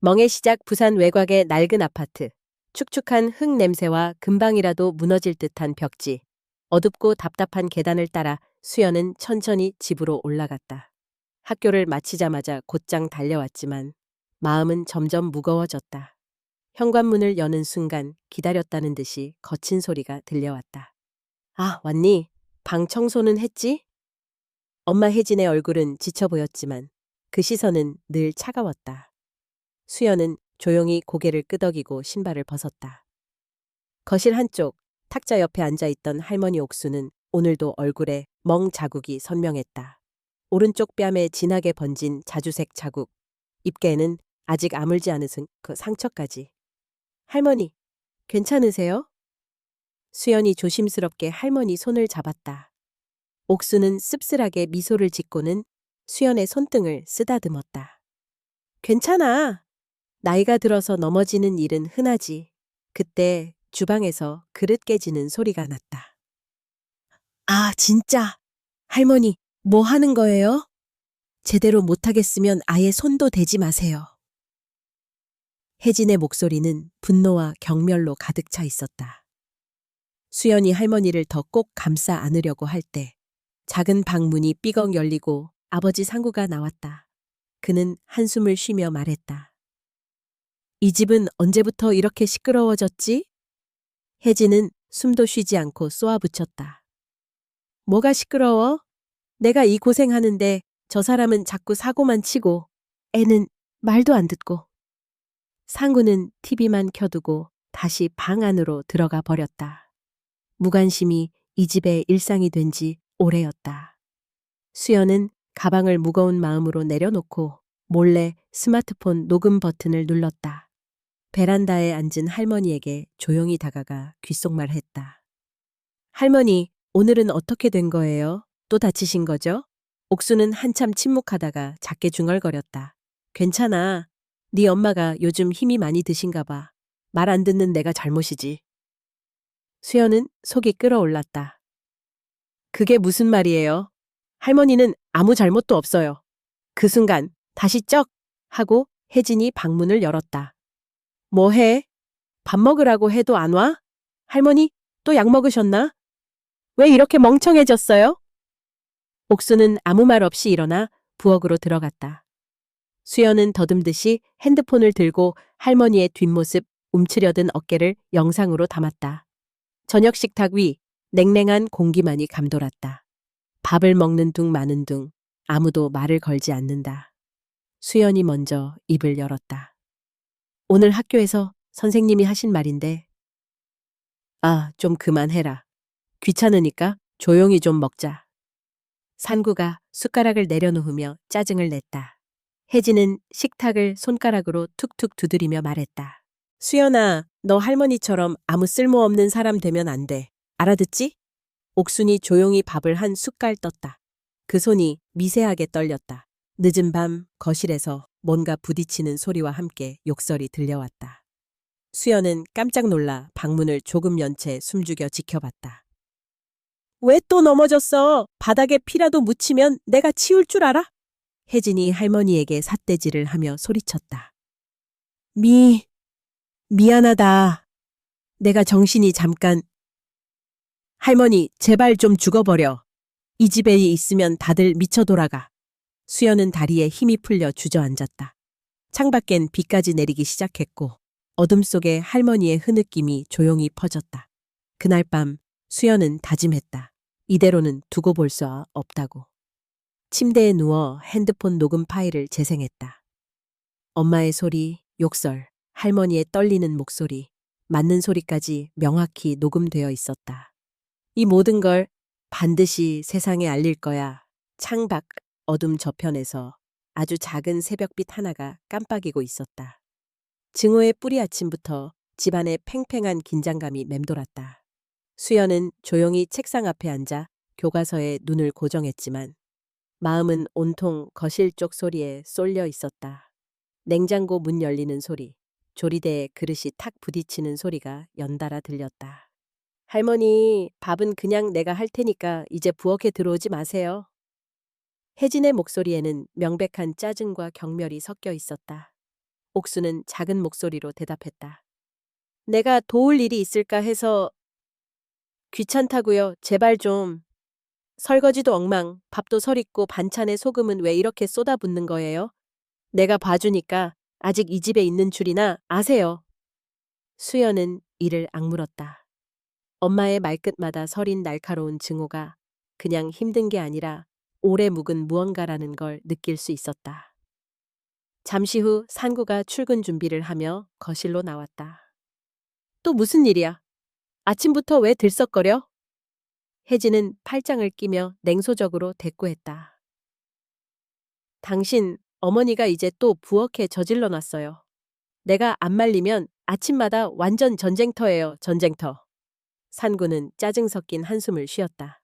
멍의 시작 부산 외곽의 낡은 아파트. 축축한 흙 냄새와 금방이라도 무너질 듯한 벽지. 어둡고 답답한 계단을 따라 수연은 천천히 집으로 올라갔다. 학교를 마치자마자 곧장 달려왔지만 마음은 점점 무거워졌다. 현관문을 여는 순간 기다렸다는 듯이 거친 소리가 들려왔다. 아, 왔니? 방 청소는 했지? 엄마 혜진의 얼굴은 지쳐 보였지만 그 시선은 늘 차가웠다. 수연은 조용히 고개를 끄덕이고 신발을 벗었다. 거실 한쪽 탁자 옆에 앉아있던 할머니 옥수는 오늘도 얼굴에 멍 자국이 선명했다. 오른쪽 뺨에 진하게 번진 자주색 자국, 입계에는 아직 아물지 않은 그 상처까지. 할머니, 괜찮으세요? 수연이 조심스럽게 할머니 손을 잡았다. 옥수는 씁쓸하게 미소를 짓고는 수연의 손등을 쓰다듬었다. 괜찮아. 나이가 들어서 넘어지는 일은 흔하지. 그때 주방에서 그릇 깨지는 소리가 났다. 아, 진짜. 할머니, 뭐 하는 거예요? 제대로 못하겠으면 아예 손도 대지 마세요. 혜진의 목소리는 분노와 경멸로 가득 차 있었다. 수연이 할머니를 더 꼭 감싸 안으려고 할 때 작은 방 문이 삐걱 열리고 아버지 상구가 나왔다. 그는 한숨을 쉬며 말했다. 이 집은 언제부터 이렇게 시끄러워졌지? 혜진은 숨도 쉬지 않고 쏘아붙였다. 뭐가 시끄러워? 내가 이 고생하는데 저 사람은 자꾸 사고만 치고 애는 말도 안 듣고. 상구는 TV만 켜두고 다시 방 안으로 들어가 버렸다. 무관심이 이 집의 일상이 된 지 오래였다. 수연은 가방을 무거운 마음으로 내려놓고 몰래 스마트폰 녹음 버튼을 눌렀다. 베란다에 앉은 할머니에게 조용히 다가가 귓속말했다. 할머니, 오늘은 어떻게 된 거예요? 또 다치신 거죠? 옥수는 한참 침묵하다가 작게 중얼거렸다. 괜찮아. 네 엄마가 요즘 힘이 많이 드신가 봐. 말 안 듣는 내가 잘못이지. 수연은 속이 끓어올랐다. 그게 무슨 말이에요? 할머니는 아무 잘못도 없어요. 그 순간 다시 쩍 하고 혜진이 방문을 열었다. 뭐 해? 밥 먹으라고 해도 안 와? 할머니, 또 약 먹으셨나? 왜 이렇게 멍청해졌어요? 옥수는 아무 말 없이 일어나 부엌으로 들어갔다. 수연은 더듬듯이 핸드폰을 들고 할머니의 뒷모습 움츠려든 어깨를 영상으로 담았다. 저녁 식탁 위 냉랭한 공기만이 감돌았다. 밥을 먹는 둥 마는 둥 아무도 말을 걸지 않는다. 수연이 먼저 입을 열었다. 오늘 학교에서 선생님이 하신 말인데. 아, 좀 그만해라. 귀찮으니까 조용히 좀 먹자. 산구가 숟가락을 내려놓으며 짜증을 냈다. 혜진은 식탁을 손가락으로 툭툭 두드리며 말했다. 수연아, 너 할머니처럼 아무 쓸모없는 사람 되면 안 돼. 알아듣지? 옥순이 조용히 밥을 한 숟갈 떴다. 그 손이 미세하게 떨렸다. 늦은 밤 거실에서 뭔가 부딪히는 소리와 함께 욕설이 들려왔다. 수연은 깜짝 놀라 방문을 조금 연 채 숨죽여 지켜봤다. 왜 또 넘어졌어? 바닥에 피라도 묻히면 내가 치울 줄 알아? 혜진이 할머니에게 삿대질을 하며 소리쳤다. 미안하다. 내가 정신이 잠깐. 할머니, 제발 좀 죽어버려. 이 집에 있으면 다들 미쳐 돌아가. 수연은 다리에 힘이 풀려 주저앉았다. 창밖엔 비까지 내리기 시작했고 어둠 속에 할머니의 흐느낌이 조용히 퍼졌다. 그날 밤 수연은 다짐했다. 이대로는 두고 볼 수 없다고. 침대에 누워 핸드폰 녹음 파일을 재생했다. 엄마의 소리, 욕설, 할머니의 떨리는 목소리, 맞는 소리까지 명확히 녹음되어 있었다. 이 모든 걸 반드시 세상에 알릴 거야. 창밖 어둠 저편에서 아주 작은 새벽빛 하나가 깜빡이고 있었다. 증오의 뿌리 아침부터 집안에 팽팽한 긴장감이 맴돌았다. 수연은 조용히 책상 앞에 앉아 교과서에 눈을 고정했지만 마음은 온통 거실 쪽 소리에 쏠려 있었다. 냉장고 문 열리는 소리, 조리대에 그릇이 탁 부딪히는 소리가 연달아 들렸다. 할머니, 밥은 그냥 내가 할 테니까 이제 부엌에 들어오지 마세요. 혜진의 목소리에는 명백한 짜증과 경멸이 섞여 있었다. 옥수는 작은 목소리로 대답했다. 내가 도울 일이 있을까 해서. 귀찮다고요. 제발 좀. 설거지도 엉망, 밥도 설익고 반찬에 소금은 왜 이렇게 쏟아붓는 거예요? 내가 봐주니까 아직 이 집에 있는 줄이나 아세요. 수연은 이를 악물었다. 엄마의 말끝마다 서린 날카로운 증오가 그냥 힘든 게 아니라 오래 묵은 무언가라는 걸 느낄 수 있었다. 잠시 후 산구가 출근 준비를 하며 거실로 나왔다. 또 무슨 일이야? 아침부터 왜 들썩거려? 혜진은 팔짱을 끼며 냉소적으로 대꾸했다. 당신 어머니가 이제 또 부엌에 저질러 놨어요. 내가 안 말리면 아침마다 완전 전쟁터예요, 전쟁터. 산구는 짜증 섞인 한숨을 쉬었다.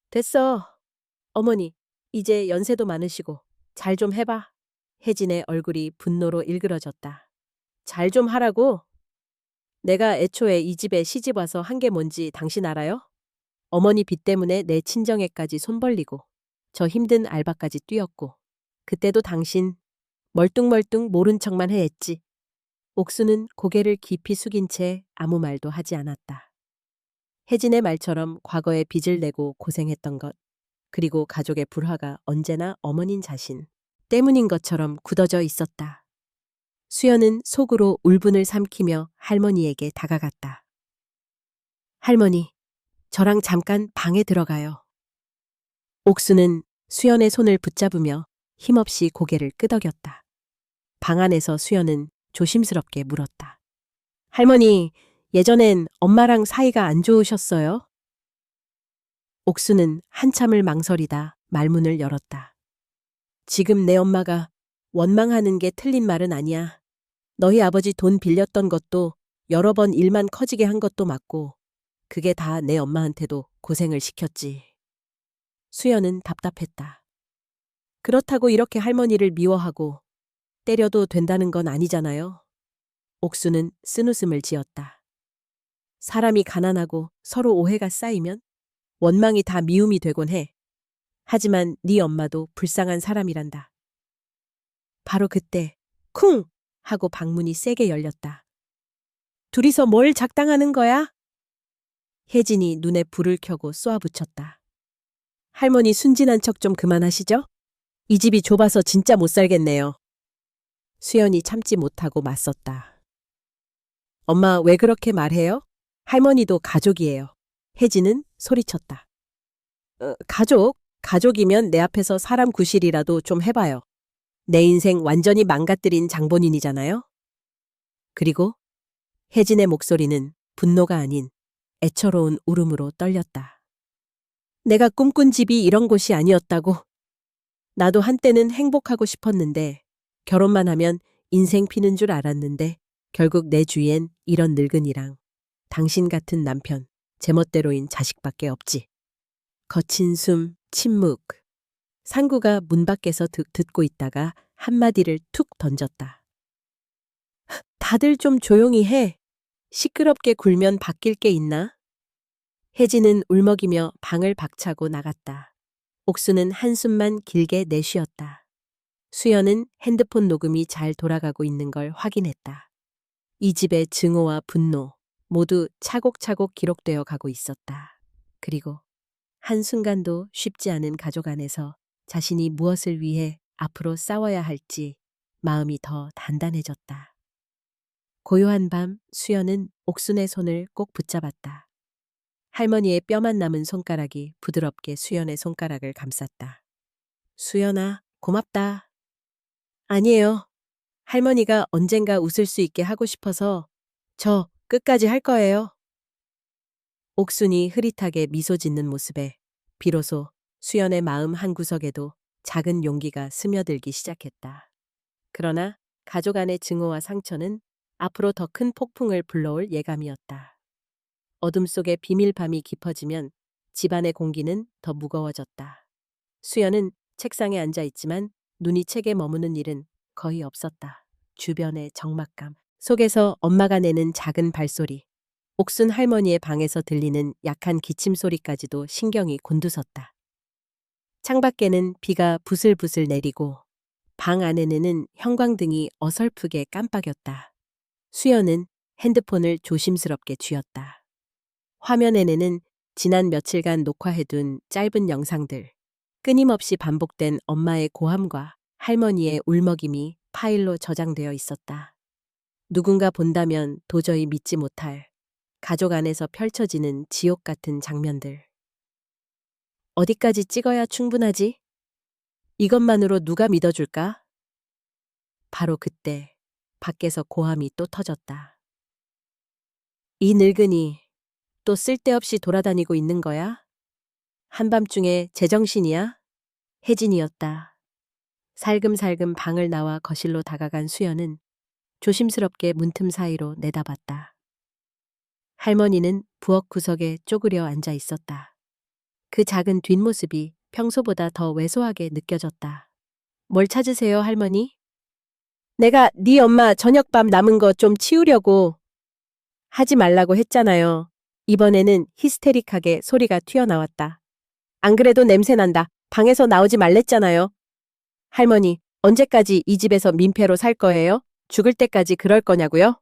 됐어. 어머니, 이제 연세도 많으시고 잘 좀 해봐. 혜진의 얼굴이 분노로 일그러졌다. 잘 좀 하라고? 내가 애초에 이 집에 시집 와서 한 게 뭔지 당신 알아요? 어머니 빚 때문에 내 친정에까지 손 벌리고 저 힘든 알바까지 뛰었고 그때도 당신 멀뚱멀뚱 모른 척만 했지. 옥수는 고개를 깊이 숙인 채 아무 말도 하지 않았다. 혜진의 말처럼 과거에 빚을 내고 고생했던 것, 그리고 가족의 불화가 언제나 어머닌 자신 때문인 것처럼 굳어져 있었다. 수연은 속으로 울분을 삼키며 할머니에게 다가갔다. 할머니, 저랑 잠깐 방에 들어가요. 옥수는 수연의 손을 붙잡으며 힘없이 고개를 끄덕였다. 방 안에서 수연은 조심스럽게 물었다. 할머니, 예전엔 엄마랑 사이가 안 좋으셨어요? 옥수는 한참을 망설이다 말문을 열었다. 지금 내 엄마가 원망하는 게 틀린 말은 아니야. 너희 아버지 돈 빌렸던 것도 여러 번 일만 커지게 한 것도 맞고 그게 다 내 엄마한테도 고생을 시켰지. 수연은 답답했다. 그렇다고 이렇게 할머니를 미워하고 때려도 된다는 건 아니잖아요. 옥수는 쓴웃음을 지었다. 사람이 가난하고 서로 오해가 쌓이면 원망이 다 미움이 되곤 해. 하지만 네 엄마도 불쌍한 사람이란다. 바로 그때 쿵! 하고 방문이 세게 열렸다. 둘이서 뭘 작당하는 거야? 혜진이 눈에 불을 켜고 쏘아붙였다. 할머니 순진한 척 좀 그만하시죠? 이 집이 좁아서 진짜 못 살겠네요. 수연이 참지 못하고 맞섰다. 엄마 왜 그렇게 말해요? 할머니도 가족이에요. 혜진은 소리쳤다. 가족이면 내 앞에서 사람 구실이라도 좀 해봐요. 내 인생 완전히 망가뜨린 장본인이잖아요. 그리고 혜진의 목소리는 분노가 아닌 애처로운 울음으로 떨렸다. 내가 꿈꾼 집이 이런 곳이 아니었다고. 나도 한때는 행복하고 싶었는데 결혼만 하면 인생 피는 줄 알았는데 결국 내 주위엔 이런 늙은이랑 당신 같은 남편, 제멋대로인 자식밖에 없지. 거친 숨, 침묵. 상구가 문 밖에서 듣고 있다가 한마디를 툭 던졌다. 다들 좀 조용히 해. 시끄럽게 굴면 바뀔 게 있나? 혜진은 울먹이며 방을 박차고 나갔다. 옥수는 한숨만 길게 내쉬었다. 수연은 핸드폰 녹음이 잘 돌아가고 있는 걸 확인했다. 이 집의 증오와 분노 모두 차곡차곡 기록되어 가고 있었다. 그리고 한순간도 쉽지 않은 가족 안에서 자신이 무엇을 위해 앞으로 싸워야 할지 마음이 더 단단해졌다. 고요한 밤 수연은 옥순의 손을 꼭 붙잡았다. 할머니의 뼈만 남은 손가락이 부드럽게 수연의 손가락을 감쌌다. 수연아, 고맙다. 아니에요. 할머니가 언젠가 웃을 수 있게 하고 싶어서 저 끝까지 할 거예요. 옥순이 흐릿하게 미소 짓는 모습에 비로소 수연의 마음 한구석에도 작은 용기가 스며들기 시작했다. 그러나 가족 안의 증오와 상처는 앞으로 더 큰 폭풍을 불러올 예감이었다. 어둠 속에 비밀밤이 깊어지면 집안의 공기는 더 무거워졌다. 수연은 책상에 앉아 있지만 눈이 책에 머무는 일은 거의 없었다. 주변의 적막감 속에서 엄마가 내는 작은 발소리, 옥순 할머니의 방에서 들리는 약한 기침 소리까지도 신경이 곤두섰다. 창밖에는 비가 부슬부슬 내리고 방 안에는 형광등이 어설프게 깜빡였다. 수연은 핸드폰을 조심스럽게 쥐었다. 화면에는 지난 며칠간 녹화해둔 짧은 영상들, 끊임없이 반복된 엄마의 고함과 할머니의 울먹임이 파일로 저장되어 있었다. 누군가 본다면 도저히 믿지 못할 가족 안에서 펼쳐지는 지옥 같은 장면들. 어디까지 찍어야 충분하지? 이것만으로 누가 믿어줄까? 바로 그때 밖에서 고함이 또 터졌다. 이 늙은이 또 쓸데없이 돌아다니고 있는 거야? 한밤중에 제정신이야? 혜진이었다. 살금살금 방을 나와 거실로 다가간 수연은 조심스럽게 문틈 사이로 내다봤다. 할머니는 부엌 구석에 쪼그려 앉아 있었다. 그 작은 뒷모습이 평소보다 더 왜소하게 느껴졌다. 뭘 찾으세요, 할머니? 내가 네 엄마 저녁밥 남은 거 좀 치우려고. 하지 말라고 했잖아요. 이번에는 히스테릭하게 소리가 튀어나왔다. 안 그래도 냄새 난다. 방에서 나오지 말랬잖아요. 할머니, 언제까지 이 집에서 민폐로 살 거예요? 죽을 때까지 그럴 거냐고요?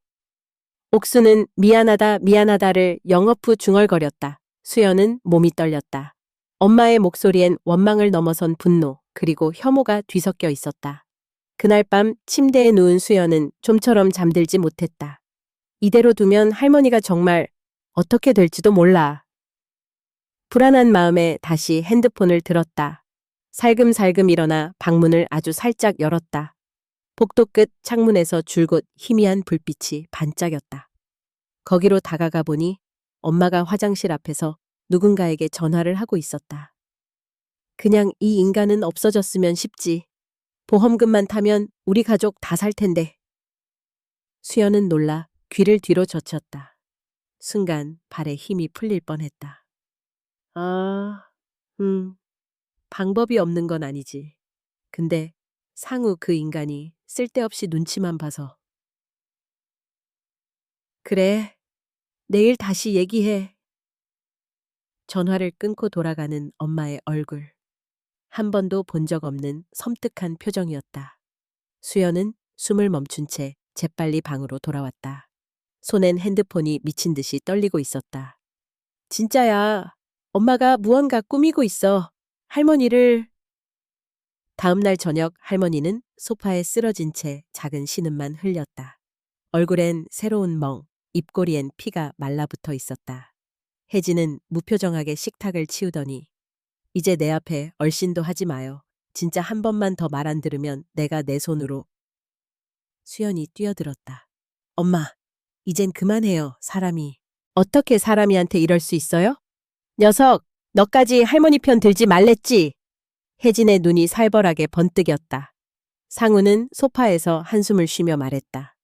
옥수는 미안하다 미안하다를 영업 후 중얼거렸다. 수연은 몸이 떨렸다. 엄마의 목소리엔 원망을 넘어선 분노 그리고 혐오가 뒤섞여 있었다. 그날 밤 침대에 누운 수연은 좀처럼 잠들지 못했다. 이대로 두면 할머니가 정말 어떻게 될지도 몰라. 불안한 마음에 다시 핸드폰을 들었다. 살금살금 일어나 방문을 아주 살짝 열었다. 복도 끝 창문에서 줄곧 희미한 불빛이 반짝였다. 거기로 다가가 보니 엄마가 화장실 앞에서 누군가에게 전화를 하고 있었다. 그냥 이 인간은 없어졌으면 싶지. 보험금만 타면 우리 가족 다 살 텐데. 수연은 놀라 귀를 뒤로 젖혔다. 순간 발에 힘이 풀릴 뻔했다. 방법이 없는 건 아니지. 근데 상우 그 인간이 쓸데없이 눈치만 봐서. 그래, 내일 다시 얘기해. 전화를 끊고 돌아가는 엄마의 얼굴. 한 번도 본 적 없는 섬뜩한 표정이었다. 수연은 숨을 멈춘 채 재빨리 방으로 돌아왔다. 손엔 핸드폰이 미친 듯이 떨리고 있었다. 진짜야. 엄마가 무언가 꾸미고 있어. 할머니를. 다음 날 저녁 할머니는 소파에 쓰러진 채 작은 신음만 흘렸다. 얼굴엔 새로운 멍, 입꼬리엔 피가 말라붙어 있었다. 혜진은 무표정하게 식탁을 치우더니 이제 내 앞에 얼씬도 하지 마요. 진짜 한 번만 더 말 안 들으면 내가 내 손으로. 수연이 뛰어들었다. 엄마, 이젠 그만해요, 사람이. 어떻게 사람이한테 이럴 수 있어요? 녀석, 너까지 할머니 편 들지 말랬지. 혜진의 눈이 살벌하게 번뜩였다. 상우는 소파에서 한숨을 쉬며 말했다.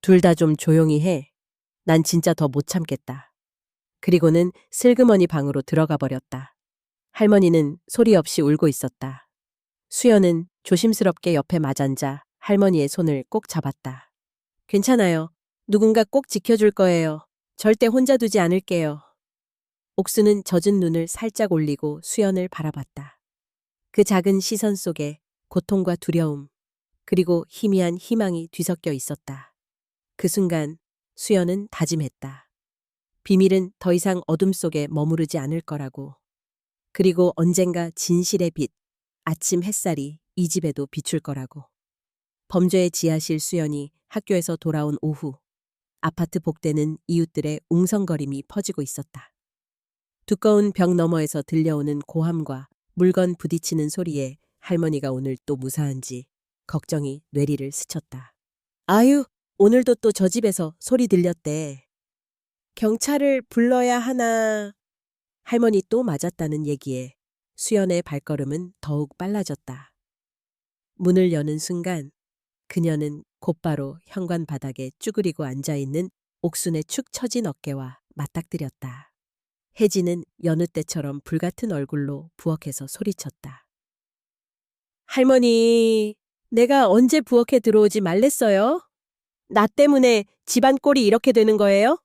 둘 다 좀 조용히 해. 난 진짜 더 못 참겠다. 그리고는 슬그머니 방으로 들어가 버렸다. 할머니는 소리 없이 울고 있었다. 수연은 조심스럽게 옆에 마주앉아 할머니의 손을 꼭 잡았다. 괜찮아요. 누군가 꼭 지켜줄 거예요. 절대 혼자 두지 않을게요. 옥수는 젖은 눈을 살짝 올리고 수연을 바라봤다. 그 작은 시선 속에 고통과 두려움, 그리고 희미한 희망이 뒤섞여 있었다. 그 순간 수연은 다짐했다. 비밀은 더 이상 어둠 속에 머무르지 않을 거라고. 그리고 언젠가 진실의 빛, 아침 햇살이 이 집에도 비출 거라고. 범죄의 지하실 수연이 학교에서 돌아온 오후, 아파트 복대는 이웃들의 웅성거림이 퍼지고 있었다. 두꺼운 벽 너머에서 들려오는 고함과 물건 부딪히는 소리에 할머니가 오늘 또 무사한지 걱정이 뇌리를 스쳤다. 아유, 오늘도 또 저 집에서 소리 들렸대. 경찰을 불러야 하나. 할머니 또 맞았다는 얘기에 수연의 발걸음은 더욱 빨라졌다. 문을 여는 순간 그녀는 곧바로 현관 바닥에 쭈그리고 앉아있는 옥순의 축 처진 어깨와 맞닥뜨렸다. 혜진은 여느 때처럼 불같은 얼굴로 부엌에서 소리쳤다. 할머니, 내가 언제 부엌에 들어오지 말랬어요? 나 때문에 집안 꼴이 이렇게 되는 거예요?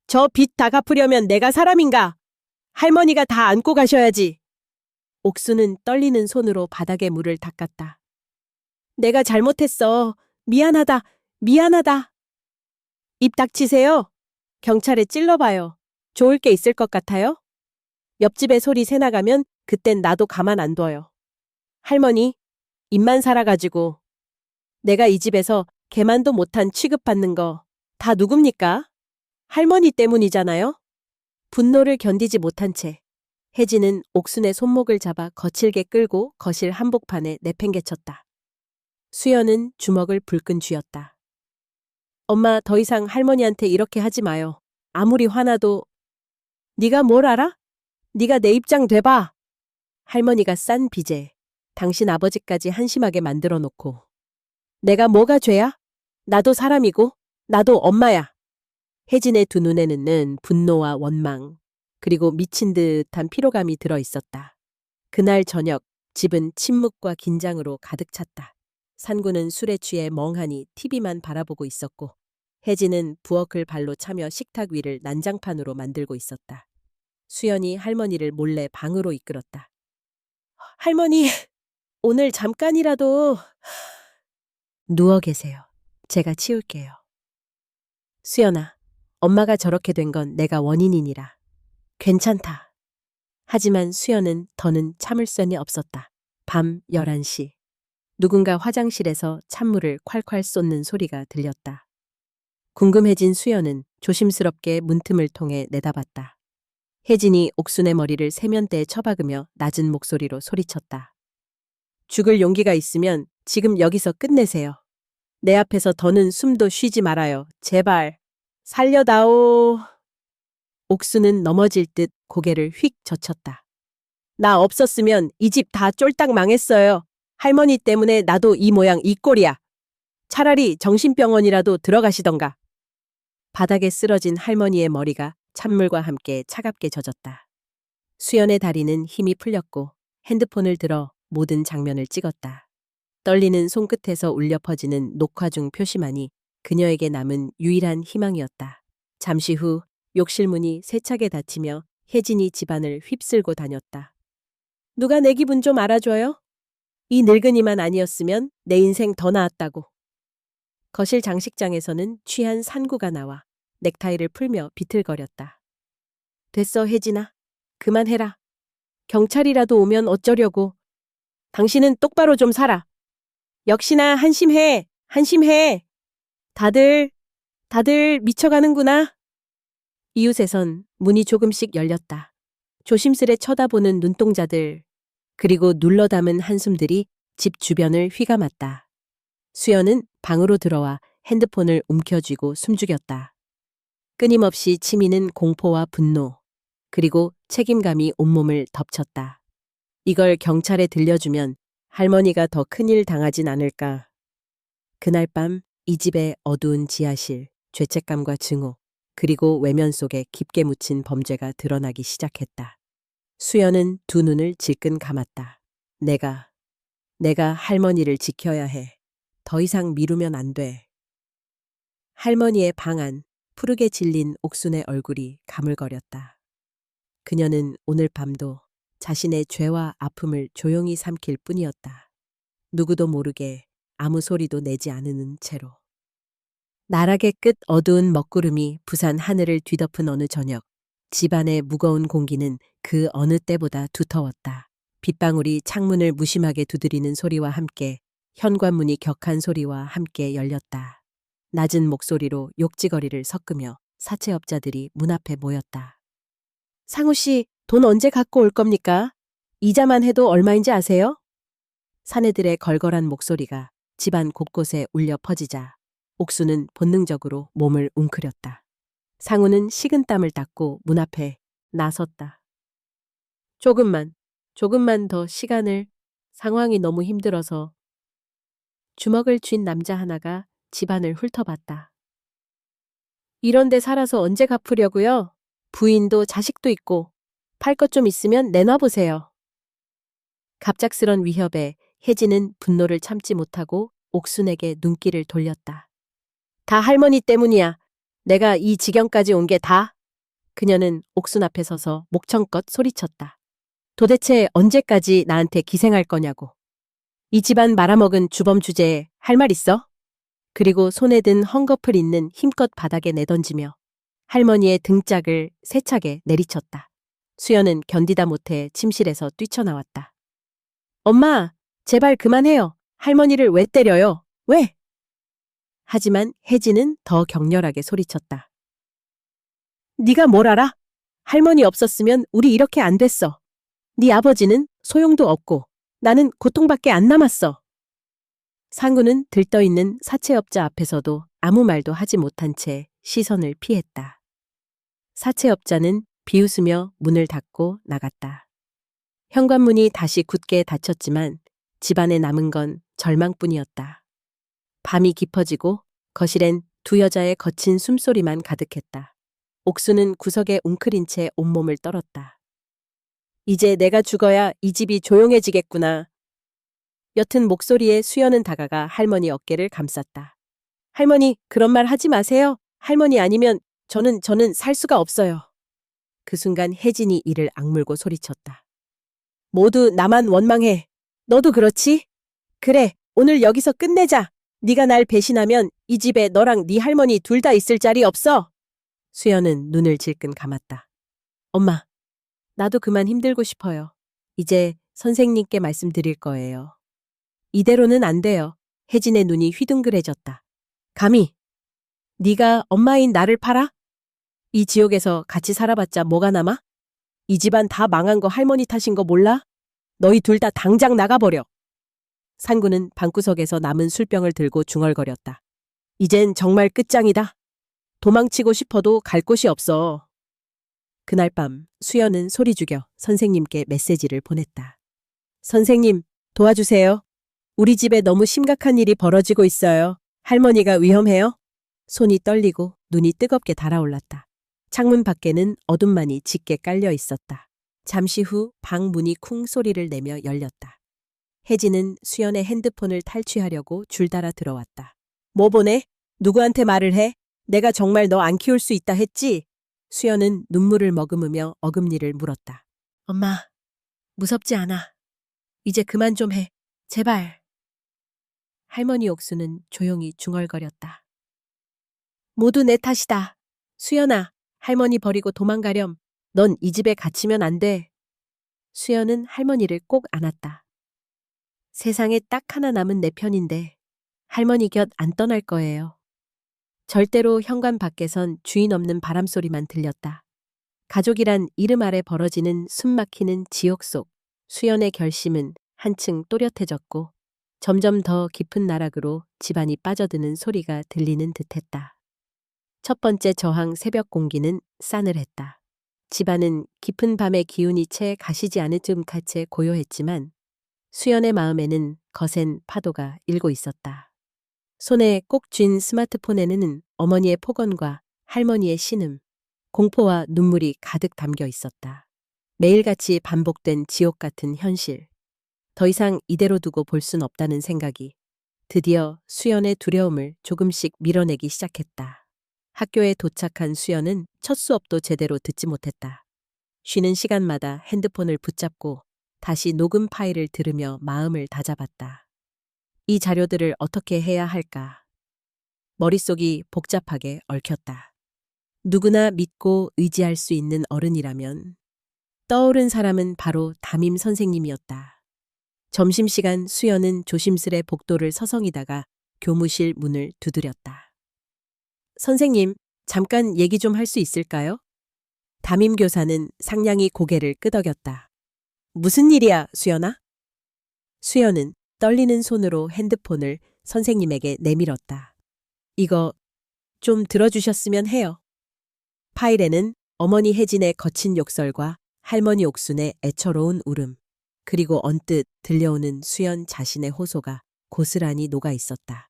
저 빚 다 갚으려면 내가 사람인가? 할머니가 다 안고 가셔야지. 옥수는 떨리는 손으로 바닥에 물을 닦았다. 내가 잘못했어. 미안하다. 미안하다. 입 닥치세요. 경찰에 찔러봐요. 좋을 게 있을 것 같아요? 옆집에 소리 새나가면 그땐 나도 가만 안 둬요. 할머니, 입만 살아가지고 내가 이 집에서 개만도 못한 취급받는 거 다 누굽니까? 할머니 때문이잖아요? 분노를 견디지 못한 채 혜진은 옥순의 손목을 잡아 거칠게 끌고 거실 한복판에 내팽개쳤다. 수연은 주먹을 불끈 쥐었다. 엄마, 더 이상 할머니한테 이렇게 하지 마요. 아무리 화나도. 네가 뭘 알아? 네가 내 입장 돼봐. 할머니가 싼 빚에 당신 아버지까지 한심하게 만들어 놓고. 내가 뭐가 죄야? 나도 사람이고 나도 엄마야. 혜진의 두 눈에는 분노와 원망, 그리고 미친 듯한 피로감이 들어 있었다. 그날 저녁 집은 침묵과 긴장으로 가득 찼다. 산구는 술에 취해 멍하니 TV만 바라보고 있었고 혜진은 부엌을 발로 차며 식탁 위를 난장판으로 만들고 있었다. 수연이 할머니를 몰래 방으로 이끌었다. 할머니, 오늘 잠깐이라도 누워 계세요. 제가 치울게요. 수연아, 엄마가 저렇게 된 건 내가 원인이니라. 괜찮다. 하지만 수연은 더는 참을 수는 없었다. 밤 11시. 누군가 화장실에서 찬물을 콸콸 쏟는 소리가 들렸다. 궁금해진 수연은 조심스럽게 문틈을 통해 내다봤다. 혜진이 옥순의 머리를 세면대에 처박으며 낮은 목소리로 소리쳤다. 죽을 용기가 있으면 지금 여기서 끝내세요. 내 앞에서 더는 숨도 쉬지 말아요. 제발. 살려다오. 옥수는 넘어질 듯 고개를 휙 젖혔다. 나 없었으면 이 집 다 쫄딱 망했어요. 할머니 때문에 나도 이 모양 이 꼴이야. 차라리 정신병원이라도 들어가시던가. 바닥에 쓰러진 할머니의 머리가 찬물과 함께 차갑게 젖었다. 수연의 다리는 힘이 풀렸고 핸드폰을 들어 모든 장면을 찍었다. 떨리는 손끝에서 울려 퍼지는 녹화 중 표시만이 그녀에게 남은 유일한 희망이었다. 잠시 후 욕실 문이 세차게 닫히며 혜진이 집안을 휩쓸고 다녔다. 누가 내 기분 좀 알아줘요? 이 늙은이만 아니었으면 내 인생 더 나았다고. 거실 장식장에서는 취한 산구가 나와 넥타이를 풀며 비틀거렸다. 됐어, 혜진아. 그만해라. 경찰이라도 오면 어쩌려고. 당신은 똑바로 좀 살아. 역시나 한심해. 한심해. 다들 미쳐가는구나. 이웃에선 문이 조금씩 열렸다. 조심스레 쳐다보는 눈동자들, 그리고 눌러 담은 한숨들이 집 주변을 휘감았다. 수연은 방으로 들어와 핸드폰을 움켜쥐고 숨죽였다. 끊임없이 치미는 공포와 분노, 그리고 책임감이 온몸을 덮쳤다. 이걸 경찰에 들려주면 할머니가 더 큰일 당하진 않을까. 그날 밤 이 집의 어두운 지하실, 죄책감과 증오, 그리고 외면 속에 깊게 묻힌 범죄가 드러나기 시작했다. 수연은 두 눈을 질끈 감았다. 내가 할머니를 지켜야 해. 더 이상 미루면 안 돼. 할머니의 방 안, 푸르게 질린 옥순의 얼굴이 가물거렸다. 그녀는 오늘 밤도 자신의 죄와 아픔을 조용히 삼킬 뿐이었다. 누구도 모르게 아무 소리도 내지 않는 채로. 나락의 끝 어두운 먹구름이 부산 하늘을 뒤덮은 어느 저녁, 집안의 무거운 공기는 그 어느 때보다 두터웠다. 빗방울이 창문을 무심하게 두드리는 소리와 함께 현관문이 격한 소리와 함께 열렸다. 낮은 목소리로 욕지거리를 섞으며 사채업자들이 문 앞에 모였다. 상우 씨, 돈 언제 갖고 올 겁니까? 이자만 해도 얼마인지 아세요? 사내들의 걸걸한 목소리가 집안 곳곳에 울려 퍼지자 옥수는 본능적으로 몸을 웅크렸다. 상우는 식은땀을 닦고 문 앞에 나섰다. 조금만 더 시간을. 상황이 너무 힘들어서. 주먹을 쥔 남자 하나가 집안을 훑어봤다. 이런 데 살아서 언제 갚으려고요? 부인도 자식도 있고 팔 것 좀 있으면 내놔보세요. 갑작스런 위협에 혜진은 분노를 참지 못하고 옥순에게 눈길을 돌렸다. 다 할머니 때문이야. 내가 이 지경까지 온 게 다. 그녀는 옥순 앞에 서서 목청껏 소리쳤다. 도대체 언제까지 나한테 기생할 거냐고. 이 집안 말아먹은 주범 주제에 할 말 있어? 그리고 손에 든 헝겊을 있는 힘껏 바닥에 내던지며 할머니의 등짝을 세차게 내리쳤다. 수연은 견디다 못해 침실에서 뛰쳐나왔다. 엄마, 제발 그만해요. 할머니를 왜 때려요? 왜? 하지만 혜진은 더 격렬하게 소리쳤다. 네가 뭘 알아? 할머니 없었으면 우리 이렇게 안 됐어. 네 아버지는 소용도 없고 나는 고통밖에 안 남았어. 상구는 들떠있는 사채업자 앞에서도 아무 말도 하지 못한 채 시선을 피했다. 사채업자는 비웃으며 문을 닫고 나갔다. 현관문이 다시 굳게 닫혔지만 집안에 남은 건 절망뿐이었다. 밤이 깊어지고 거실엔 두 여자의 거친 숨소리만 가득했다. 옥수는 구석에 웅크린 채 온몸을 떨었다. 이제 내가 죽어야 이 집이 조용해지겠구나. 옅은 목소리에 수연은 다가가 할머니 어깨를 감쌌다. 할머니, 그런 말 하지 마세요. 할머니 아니면 저는 살 수가 없어요. 그 순간 혜진이 이를 악물고 소리쳤다. 모두 나만 원망해. 너도 그렇지? 그래, 오늘 여기서 끝내자. 네가 날 배신하면 이 집에 너랑 네 할머니 둘 다 있을 자리 없어. 수연은 눈을 질끈 감았다. 엄마, 나도 그만 힘들고 싶어요. 이제 선생님께 말씀드릴 거예요. 이대로는 안 돼요. 혜진의 눈이 휘둥그레졌다. 감히 네가 엄마인 나를 팔아? 이 지옥에서 같이 살아봤자 뭐가 남아? 이 집안 다 망한 거 할머니 탓인 거 몰라? 너희 둘 다 당장 나가버려. 상구는 방구석에서 남은 술병을 들고 중얼거렸다. 이젠 정말 끝장이다. 도망치고 싶어도 갈 곳이 없어. 그날 밤 수연은 소리 죽여 선생님께 메시지를 보냈다. 선생님, 도와주세요. 우리 집에 너무 심각한 일이 벌어지고 있어요. 할머니가 위험해요? 손이 떨리고 눈이 뜨겁게 달아올랐다. 창문 밖에는 어둠만이 짙게 깔려 있었다. 잠시 후 방 문이 쿵 소리를 내며 열렸다. 혜진은 수연의 핸드폰을 탈취하려고 줄달아 들어왔다. 뭐 보내? 누구한테 말을 해? 내가 정말 너 안 키울 수 있다 했지? 수연은 눈물을 머금으며 어금니를 물었다. 엄마, 무섭지 않아. 이제 그만 좀 해. 제발. 할머니 옥수는 조용히 중얼거렸다. 모두 내 탓이다. 수연아, 할머니 버리고 도망가렴. 넌 이 집에 갇히면 안 돼. 수연은 할머니를 꼭 안았다. 세상에 딱 하나 남은 내 편인데 할머니 곁 안 떠날 거예요. 절대로 현관 밖에선 주인 없는 바람소리만 들렸다. 가족이란 이름 아래 벌어지는 숨막히는 지옥 속 수연의 결심은 한층 또렷해졌고 점점 더 깊은 나락으로 집안이 빠져드는 소리가 들리는 듯했다. 첫 번째 저항 새벽 공기는 싸늘했다. 집안은 깊은 밤의 기운이 채 가시지 않을 쯤까지 고요했지만 수연의 마음에는 거센 파도가 일고 있었다. 손에 꼭 쥔 스마트폰에는 어머니의 폭언과 할머니의 신음, 공포와 눈물이 가득 담겨 있었다. 매일같이 반복된 지옥 같은 현실. 더 이상 이대로 두고 볼 순 없다는 생각이 드디어 수연의 두려움을 조금씩 밀어내기 시작했다. 학교에 도착한 수연은 첫 수업도 제대로 듣지 못했다. 쉬는 시간마다 핸드폰을 붙잡고 다시 녹음 파일을 들으며 마음을 다잡았다. 이 자료들을 어떻게 해야 할까? 머릿속이 복잡하게 얽혔다. 누구나 믿고 의지할 수 있는 어른이라면 떠오른 사람은 바로 담임 선생님이었다. 점심시간 수연은 조심스레 복도를 서성이다가 교무실 문을 두드렸다. 선생님, 잠깐 얘기 좀 할 수 있을까요? 담임 교사는 상냥히 고개를 끄덕였다. 무슨 일이야, 수연아? 수연은 떨리는 손으로 핸드폰을 선생님에게 내밀었다. 이거 좀 들어주셨으면 해요. 파일에는 어머니 혜진의 거친 욕설과 할머니 옥순의 애처로운 울음, 그리고 언뜻 들려오는 수연 자신의 호소가 고스란히 녹아 있었다.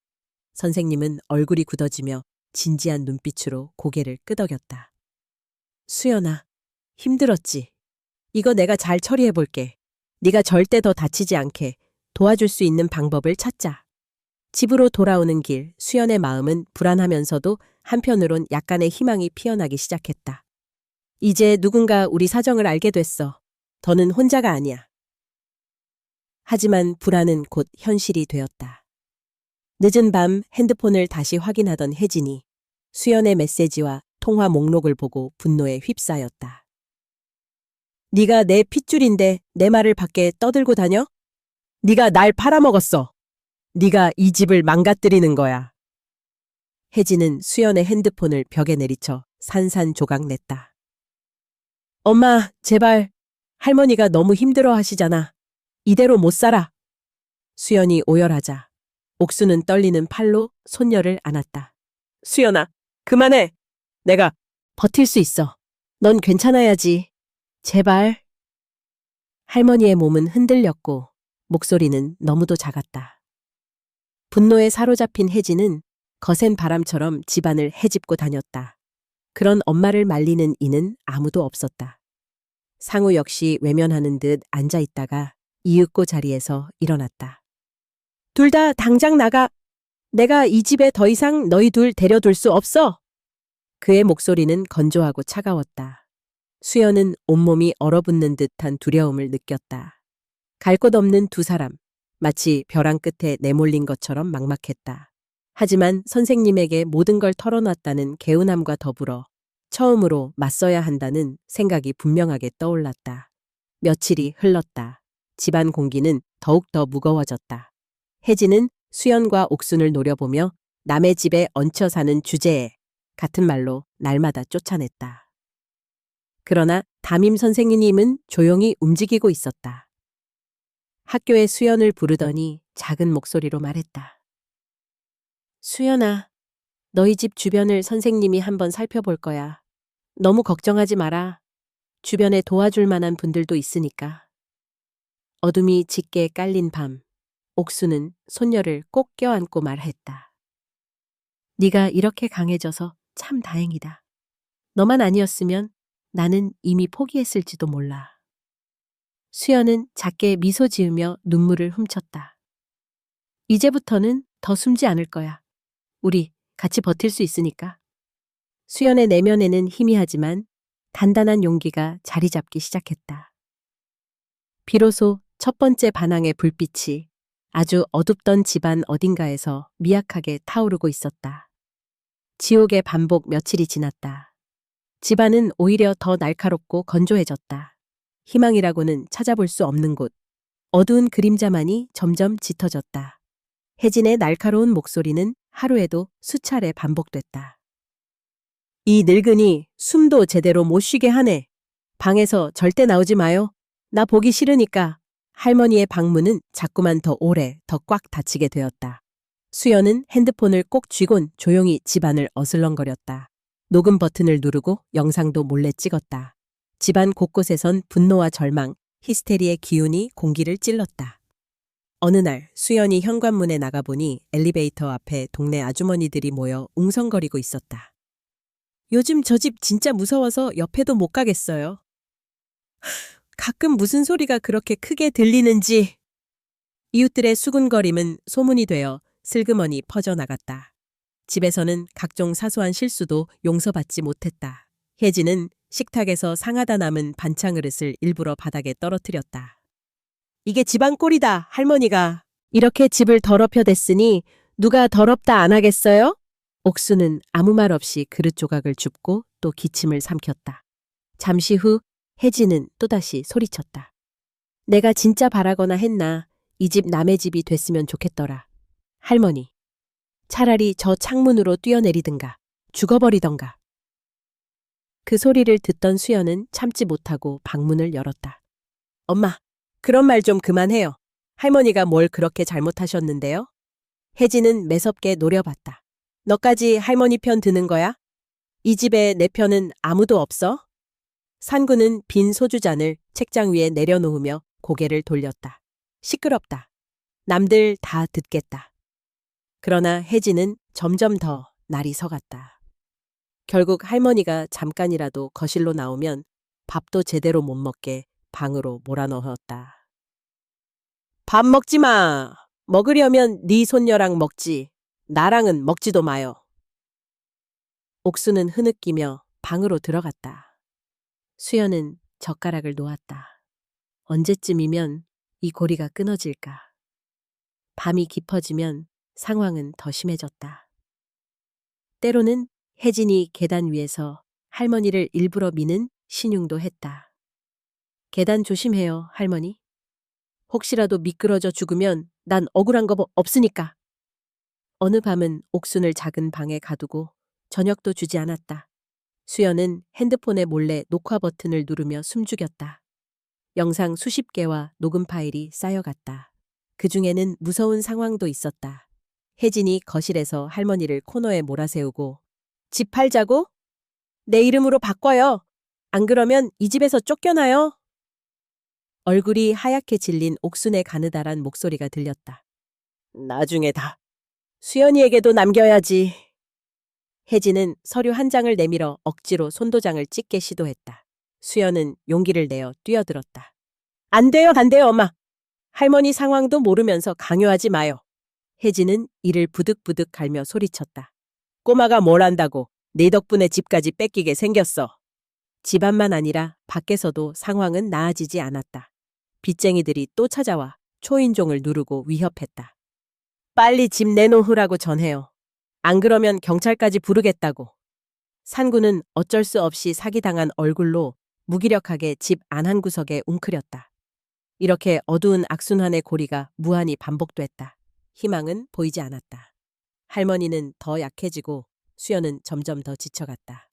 선생님은 얼굴이 굳어지며 진지한 눈빛으로 고개를 끄덕였다. 수연아, 힘들었지? 이거 내가 잘 처리해 볼게. 네가 절대 더 다치지 않게 도와줄 수 있는 방법을 찾자. 집으로 돌아오는 길, 수연의 마음은 불안하면서도 한편으론 약간의 희망이 피어나기 시작했다. 이제 누군가 우리 사정을 알게 됐어. 더는 혼자가 아니야. 하지만 불안은 곧 현실이 되었다. 늦은 밤 핸드폰을 다시 확인하던 혜진이 수연의 메시지와 통화 목록을 보고 분노에 휩싸였다. 네가 내 핏줄인데 내 말을 밖에 떠들고 다녀? 네가 날 팔아먹었어. 네가 이 집을 망가뜨리는 거야. 혜진은 수연의 핸드폰을 벽에 내리쳐 산산조각 냈다. 엄마, 제발. 할머니가 너무 힘들어 하시잖아. 이대로 못 살아. 수연이 오열하자 옥수는 떨리는 팔로 손녀를 안았다. 수연아, 그만해. 내가 버틸 수 있어. 넌 괜찮아야지. 제발. 할머니의 몸은 흔들렸고 목소리는 너무도 작았다. 분노에 사로잡힌 혜진은 거센 바람처럼 집안을 헤집고 다녔다. 그런 엄마를 말리는 이는 아무도 없었다. 상우 역시 외면하는 듯 앉아 있다가 이윽고 자리에서 일어났다. 둘 다 당장 나가. 내가 이 집에 더 이상 너희 둘 데려둘 수 없어. 그의 목소리는 건조하고 차가웠다. 수연은 온몸이 얼어붙는 듯한 두려움을 느꼈다. 갈 곳 없는 두 사람, 마치 벼랑 끝에 내몰린 것처럼 막막했다. 하지만 선생님에게 모든 걸 털어놨다는 개운함과 더불어 처음으로 맞서야 한다는 생각이 분명하게 떠올랐다. 며칠이 흘렀다. 집안 공기는 더욱더 무거워졌다. 혜진은 수연과 옥순을 노려보며 남의 집에 얹혀 사는 주제에 같은 말로 날마다 쫓아냈다. 그러나 담임 선생님은 조용히 움직이고 있었다. 학교에 수연을 부르더니 작은 목소리로 말했다. 수연아, 너희 집 주변을 선생님이 한번 살펴볼 거야. 너무 걱정하지 마라. 주변에 도와줄 만한 분들도 있으니까. 어둠이 짙게 깔린 밤, 옥수는 손녀를 꼭 껴안고 말했다. 네가 이렇게 강해져서 참 다행이다. 너만 아니었으면 나는 이미 포기했을지도 몰라. 수연은 작게 미소 지으며 눈물을 훔쳤다. 이제부터는 더 숨지 않을 거야. 우리 같이 버틸 수 있으니까. 수연의 내면에는 희미하지만 단단한 용기가 자리 잡기 시작했다. 비로소 첫 번째 반항의 불빛이 아주 어둡던 집안 어딘가에서 미약하게 타오르고 있었다. 지옥의 반복 며칠이 지났다. 집안은 오히려 더 날카롭고 건조해졌다. 희망이라고는 찾아볼 수 없는 곳, 어두운 그림자만이 점점 짙어졌다. 혜진의 날카로운 목소리는 하루에도 수차례 반복됐다. 이 늙은이 숨도 제대로 못 쉬게 하네. 방에서 절대 나오지 마요. 나 보기 싫으니까. 할머니의 방문은 자꾸만 더 오래, 더 꽉 닫히게 되었다. 수연은 핸드폰을 꼭 쥐곤 조용히 집안을 어슬렁거렸다. 녹음 버튼을 누르고 영상도 몰래 찍었다. 집안 곳곳에선 분노와 절망, 히스테리의 기운이 공기를 찔렀다. 어느 날 수연이 현관문에 나가보니 엘리베이터 앞에 동네 아주머니들이 모여 웅성거리고 있었다. 요즘 저 집 진짜 무서워서 옆에도 못 가겠어요. 가끔 무슨 소리가 그렇게 크게 들리는지. 이웃들의 수군거림은 소문이 되어 슬그머니 퍼져나갔다. 집에서는 각종 사소한 실수도 용서받지 못했다. 혜진은 식탁에서 상하다 남은 반찬 그릇을 일부러 바닥에 떨어뜨렸다. 이게 집안 꼴이다, 할머니가. 이렇게 집을 더럽혀댔으니 누가 더럽다 안 하겠어요? 옥수는 아무 말 없이 그릇 조각을 줍고 또 기침을 삼켰다. 잠시 후 혜진은 또다시 소리쳤다. 내가 진짜 바라거나 했나 이 집 남의 집이 됐으면 좋겠더라. 할머니, 차라리 저 창문으로 뛰어내리든가 죽어버리던가. 그 소리를 듣던 수연은 참지 못하고 방문을 열었다. 엄마, 그런 말 좀 그만해요. 할머니가 뭘 그렇게 잘못하셨는데요? 혜진은 매섭게 노려봤다. 너까지 할머니 편 드는 거야? 이 집에 내 편은 아무도 없어? 산구는 빈 소주잔을 책장 위에 내려놓으며 고개를 돌렸다. 시끄럽다. 남들 다 듣겠다. 그러나 혜진은 점점 더 날이 서갔다. 결국 할머니가 잠깐이라도 거실로 나오면 밥도 제대로 못 먹게 방으로 몰아넣었다. 밥 먹지 마. 먹으려면 네 손녀랑 먹지. 나랑은 먹지도 마요. 옥수는 흐느끼며 방으로 들어갔다. 수연은 젓가락을 놓았다. 언제쯤이면 이 고리가 끊어질까. 밤이 깊어지면 상황은 더 심해졌다. 때로는 혜진이 계단 위에서 할머니를 일부러 미는 신용도 했다. 계단 조심해요, 할머니. 혹시라도 미끄러져 죽으면 난 억울한 거 없으니까. 어느 밤은 옥순을 작은 방에 가두고 저녁도 주지 않았다. 수연은 핸드폰에 몰래 녹화 버튼을 누르며 숨죽였다. 영상 수십 개와 녹음 파일이 쌓여갔다. 그 중에는 무서운 상황도 있었다. 혜진이 거실에서 할머니를 코너에 몰아세우고 집 팔자고? 내 이름으로 바꿔요. 안 그러면 이 집에서 쫓겨나요. 얼굴이 하얗게 질린 옥순의 가느다란 목소리가 들렸다. 나중에 다 수연이에게도 남겨야지. 혜진은 서류 한 장을 내밀어 억지로 손도장을 찍게 시도했다. 수연은 용기를 내어 뛰어들었다. 안 돼요, 엄마. 할머니 상황도 모르면서 강요하지 마요. 혜진은 이를 부득부득 갈며 소리쳤다. 꼬마가 뭘 안다고 네 덕분에 집까지 뺏기게 생겼어. 집안만 아니라 밖에서도 상황은 나아지지 않았다. 빚쟁이들이 또 찾아와 초인종을 누르고 위협했다. 빨리 집 내놓으라고 전해요. 안 그러면 경찰까지 부르겠다고. 산구는 어쩔 수 없이 사기당한 얼굴로 무기력하게 집 안 한 구석에 웅크렸다. 이렇게 어두운 악순환의 고리가 무한히 반복됐다. 희망은 보이지 않았다. 할머니는 더 약해지고 수연은 점점 더 지쳐갔다.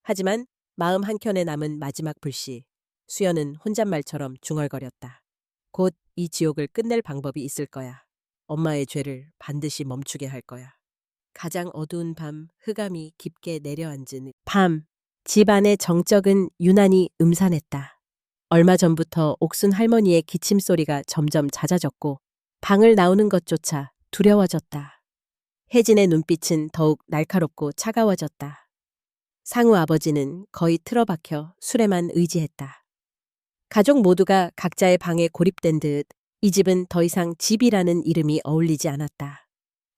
하지만 마음 한켠에 남은 마지막 불씨, 수연은 혼잣말처럼 중얼거렸다. 곧 이 지옥을 끝낼 방법이 있을 거야. 엄마의 죄를 반드시 멈추게 할 거야. 가장 어두운 밤, 흑암이 깊게 내려앉은 밤, 집 안의 정적은 유난히 음산했다. 얼마 전부터 옥순 할머니의 기침 소리가 점점 잦아졌고 방을 나오는 것조차 두려워졌다. 혜진의 눈빛은 더욱 날카롭고 차가워졌다. 상우 아버지는 거의 틀어박혀 술에만 의지했다. 가족 모두가 각자의 방에 고립된 듯 이 집은 더 이상 집이라는 이름이 어울리지 않았다.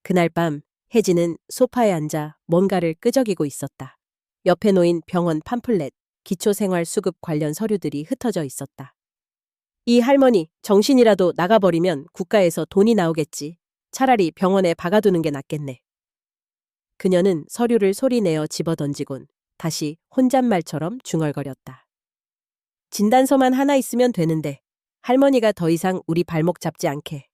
그날 밤 혜진은 소파에 앉아 뭔가를 끄적이고 있었다. 옆에 놓인 병원 팜플렛, 기초생활수급 관련 서류들이 흩어져 있었다. 이 할머니 정신이라도 나가버리면 국가에서 돈이 나오겠지. 차라리 병원에 박아두는 게 낫겠네. 그녀는 서류를 소리내어 집어던지곤 다시 혼잣말처럼 중얼거렸다. 진단서만 하나 있으면 되는데 할머니가 더 이상 우리 발목 잡지 않게.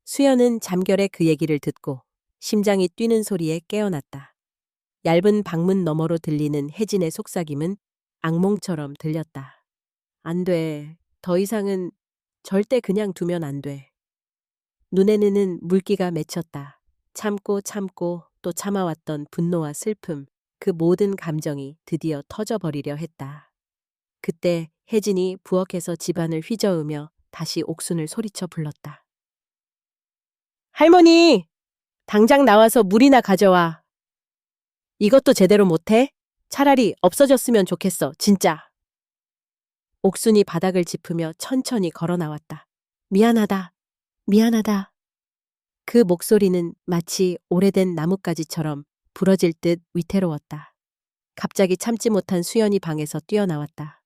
수연은 잠결에 그 얘기를 듣고 심장이 뛰는 소리에 깨어났다. 얇은 방문 너머로 들리는 혜진의 속삭임은 악몽처럼 들렸다. 안 돼. 더 이상은 절대 그냥 두면 안 돼. 눈에는 물기가 맺혔다. 참고 또 참아왔던 분노와 슬픔, 그 모든 감정이 드디어 터져버리려 했다. 그때 혜진이 부엌에서 집안을 휘저으며 다시 옥순을 소리쳐 불렀다. 할머니! 당장 나와서 물이나 가져와. 이것도 제대로 못해? 차라리 없어졌으면 좋겠어, 진짜. 옥순이 바닥을 짚으며 천천히 걸어 나왔다. 미안하다. 그 목소리는 마치 오래된 나뭇가지처럼 부러질 듯 위태로웠다. 갑자기 참지 못한 수연이 방에서 뛰어나왔다.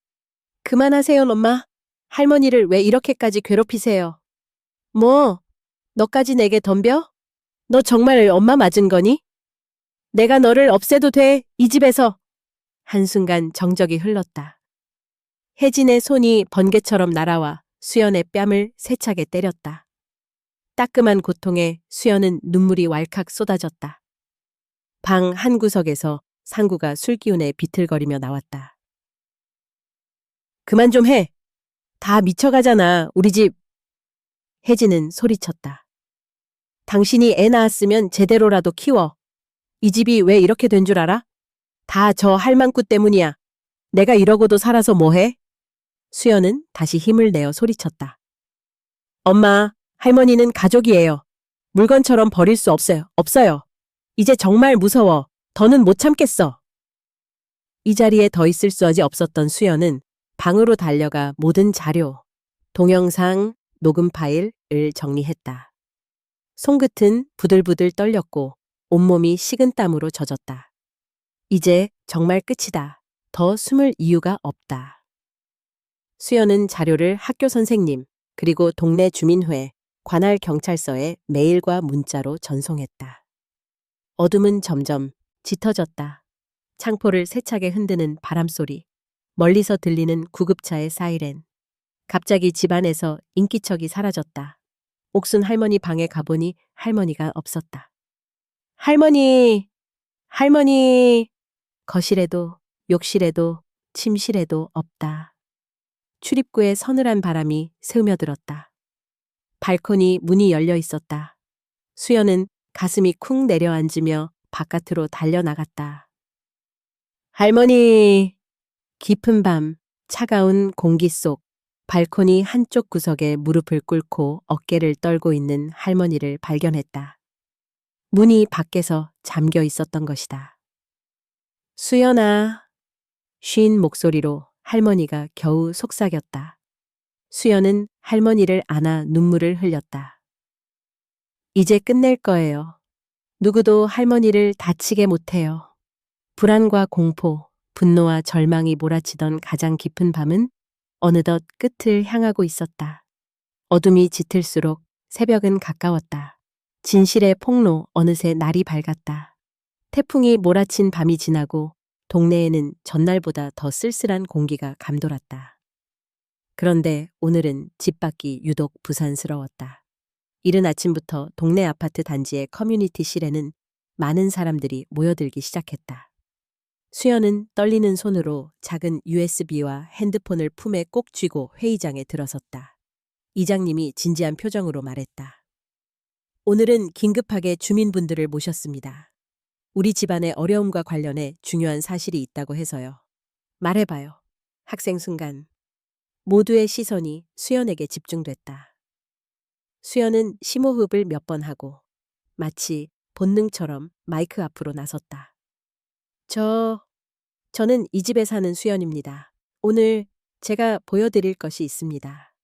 그만하세요, 엄마. 할머니를 왜 이렇게까지 괴롭히세요? 뭐, 너까지 내게 덤벼? 너 정말 엄마 맞은 거니? 내가 너를 없애도 돼, 이 집에서. 한순간 정적이 흘렀다. 혜진의 손이 번개처럼 날아와 수연의 뺨을 세차게 때렸다. 따끔한 고통에 수연은 눈물이 왈칵 쏟아졌다. 방 한 구석에서 상구가 술기운에 비틀거리며 나왔다. 그만 좀 해. 다 미쳐가잖아, 우리 집. 혜진은 소리쳤다. 당신이 애 낳았으면 제대로라도 키워. 이 집이 왜 이렇게 된 줄 알아? 다 저 할망구 때문이야. 내가 이러고도 살아서 뭐해? 수연은 다시 힘을 내어 소리쳤다. 엄마, 할머니는 가족이에요. 물건처럼 버릴 수 없어요. 이제 정말 무서워. 더는 못 참겠어. 이 자리에 더 있을 수 없었던 수연은 방으로 달려가 모든 자료, 동영상, 녹음 파일을 정리했다. 손끝은 부들부들 떨렸고 온몸이 식은땀으로 젖었다. 이제 정말 끝이다. 더 숨을 이유가 없다. 수연은 자료를 학교 선생님, 그리고 동네 주민회, 관할 경찰서에 메일과 문자로 전송했다. 어둠은 점점 짙어졌다. 창포를 세차게 흔드는 바람소리, 멀리서 들리는 구급차의 사이렌. 갑자기 집안에서 인기척이 사라졌다. 옥순 할머니 방에 가보니 할머니가 없었다. 할머니! 할머니! 거실에도, 욕실에도, 침실에도 없다. 출입구에 서늘한 바람이 스며들었다. 발코니 문이 열려 있었다. 수연은 가슴이 쿵 내려앉으며 바깥으로 달려나갔다. 할머니! 깊은 밤, 차가운 공기 속 발코니 한쪽 구석에 무릎을 꿇고 어깨를 떨고 있는 할머니를 발견했다. 문이 밖에서 잠겨 있었던 것이다. 수연아. 쉰 목소리로 할머니가 겨우 속삭였다. 수연은 할머니를 안아 눈물을 흘렸다. 이제 끝낼 거예요. 누구도 할머니를 다치게 못해요. 불안과 공포, 분노와 절망이 몰아치던 가장 깊은 밤은 어느덧 끝을 향하고 있었다. 어둠이 짙을수록 새벽은 가까웠다. 진실의 폭로 어느새 날이 밝았다. 태풍이 몰아친 밤이 지나고 동네에는 전날보다 더 쓸쓸한 공기가 감돌았다. 그런데 오늘은 집 밖이 유독 부산스러웠다. 이른 아침부터 동네 아파트 단지의 커뮤니티실에는 많은 사람들이 모여들기 시작했다. 수연은 떨리는 손으로 작은 USB와 핸드폰을 품에 꼭 쥐고 회의장에 들어섰다. 이장님이 진지한 표정으로 말했다. 오늘은 긴급하게 주민분들을 모셨습니다. 우리 집안의 어려움과 관련해 중요한 사실이 있다고 해서요. 말해봐요. 학생 순간 모두의 시선이 수연에게 집중됐다. 수연은 심호흡을 몇 번 하고 마치 본능처럼 마이크 앞으로 나섰다. 저는 이 집에 사는 수연입니다. 오늘 제가 보여드릴 것이 있습니다.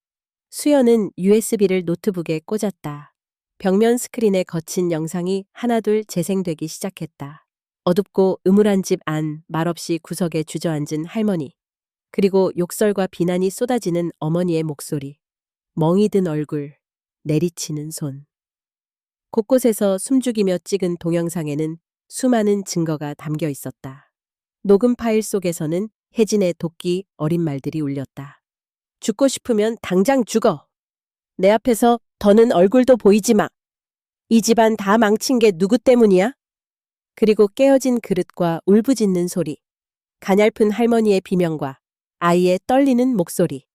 수연은 USB를 노트북에 꽂았다. 벽면 스크린에 거친 영상이 하나둘 재생되기 시작했다. 어둡고 음울한 집 안 말없이 구석에 주저앉은 할머니, 그리고 욕설과 비난이 쏟아지는 어머니의 목소리, 멍이 든 얼굴, 내리치는 손. 곳곳에서 숨죽이며 찍은 동영상에는 수많은 증거가 담겨 있었다. 녹음 파일 속에서는 혜진의 도끼 어린 말들이 울렸다. 죽고 싶으면 당장 죽어. 내 앞에서 더는 얼굴도 보이지 마. 이 집안 다 망친 게 누구 때문이야? 그리고 깨어진 그릇과 울부짖는 소리, 가냘픈 할머니의 비명과 아이의 떨리는 목소리.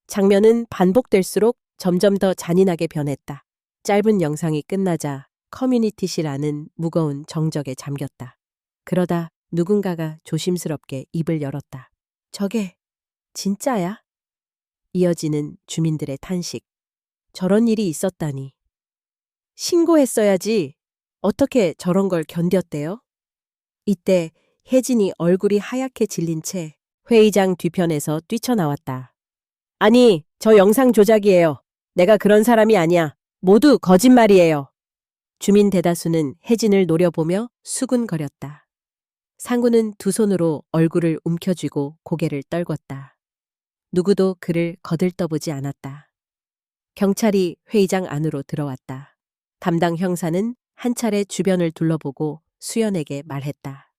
장면은 반복될수록 점점 더 잔인하게 변했다. 짧은 영상이 끝나자 커뮤니티실 안은 무거운 정적에 잠겼다. 그러다 누군가가 조심스럽게 입을 열었다. 저게 진짜야? 이어지는 주민들의 탄식. 저런 일이 있었다니. 신고했어야지. 어떻게 저런 걸 견뎠대요? 이때 혜진이 얼굴이 하얗게 질린 채 회의장 뒤편에서 뛰쳐나왔다. 아니, 저 영상 조작이에요. 내가 그런 사람이 아니야. 모두 거짓말이에요. 주민 대다수는 혜진을 노려보며 수군거렸다. 상구는 두 손으로 얼굴을 움켜쥐고 고개를 떨궜다. 누구도 그를 거들떠보지 않았다. 경찰이 회의장 안으로 들어왔다. 담당 형사는 한 차례 주변을 둘러보고 수연에게 말했다.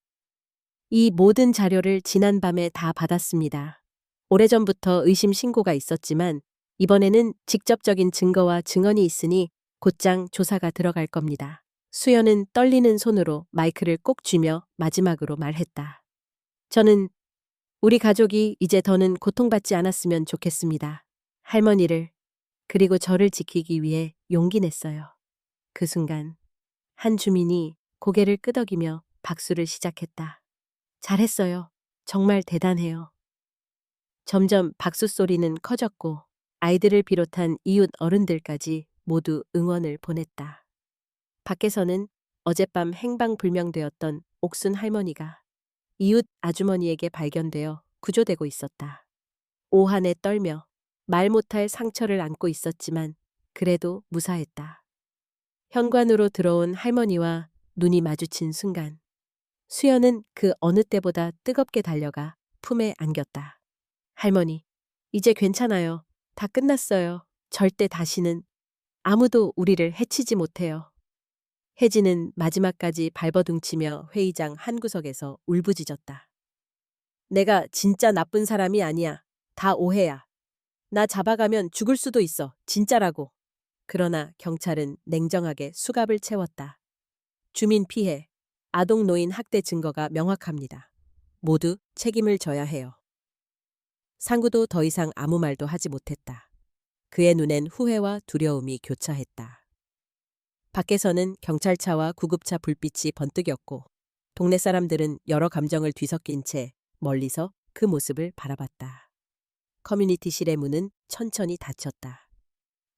이 모든 자료를 지난밤에 다 받았습니다. 오래전부터 의심 신고가 있었지만 이번에는 직접적인 증거와 증언이 있으니 곧장 조사가 들어갈 겁니다. 수연은 떨리는 손으로 마이크를 꼭 쥐며 마지막으로 말했다. 저는 우리 가족이 이제 더는 고통받지 않았으면 좋겠습니다. 할머니를, 그리고 저를 지키기 위해 용기 냈어요. 그 순간 한 주민이 고개를 끄덕이며 박수를 시작했다. 잘했어요. 정말 대단해요. 점점 박수 소리는 커졌고 아이들을 비롯한 이웃 어른들까지 모두 응원을 보냈다. 밖에서는 어젯밤 행방불명되었던 옥순 할머니가 이웃 아주머니에게 발견되어 구조되고 있었다. 오한에 떨며 말 못할 상처를 안고 있었지만 그래도 무사했다. 현관으로 들어온 할머니와 눈이 마주친 순간 수연은 그 어느 때보다 뜨겁게 달려가 품에 안겼다. 할머니, 이제 괜찮아요. 다 끝났어요. 절대 다시는 아무도 우리를 해치지 못해요. 혜진은 마지막까지 발버둥치며 회의장 한구석에서 울부짖었다. 내가 진짜 나쁜 사람이 아니야. 다 오해야. 나 잡아가면 죽을 수도 있어. 진짜라고. 그러나 경찰은 냉정하게 수갑을 채웠다. 주민 피해, 아동 노인 학대 증거가 명확합니다. 모두 책임을 져야 해요. 상구도 더 이상 아무 말도 하지 못했다. 그의 눈엔 후회와 두려움이 교차했다. 밖에서는 경찰차와 구급차 불빛이 번뜩였고 동네 사람들은 여러 감정을 뒤섞인 채 멀리서 그 모습을 바라봤다. 커뮤니티실의 문은 천천히 닫혔다.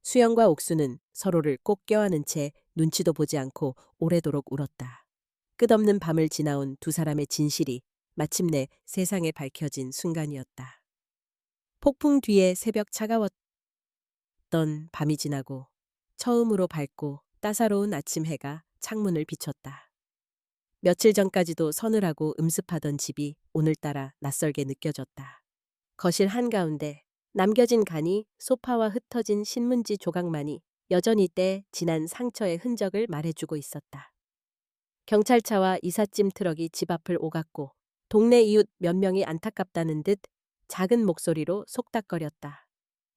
수영과 옥수는 서로를 꼭 껴안은 채 눈치도 보지 않고 오래도록 울었다. 끝없는 밤을 지나온 두 사람의 진실이 마침내 세상에 밝혀진 순간이었다. 폭풍 뒤에 새벽 차가웠던 밤이 지나고 처음으로 밝고 따사로운 아침 해가 창문을 비췄다. 며칠 전까지도 서늘하고 음습하던 집이 오늘따라 낯설게 느껴졌다. 거실 한가운데 남겨진 간이 소파와 흩어진 신문지 조각만이 여전히 때 지난 상처의 흔적을 말해주고 있었다. 경찰차와 이삿짐 트럭이 집 앞을 오갔고 동네 이웃 몇 명이 안타깝다는 듯 작은 목소리로 속닥거렸다.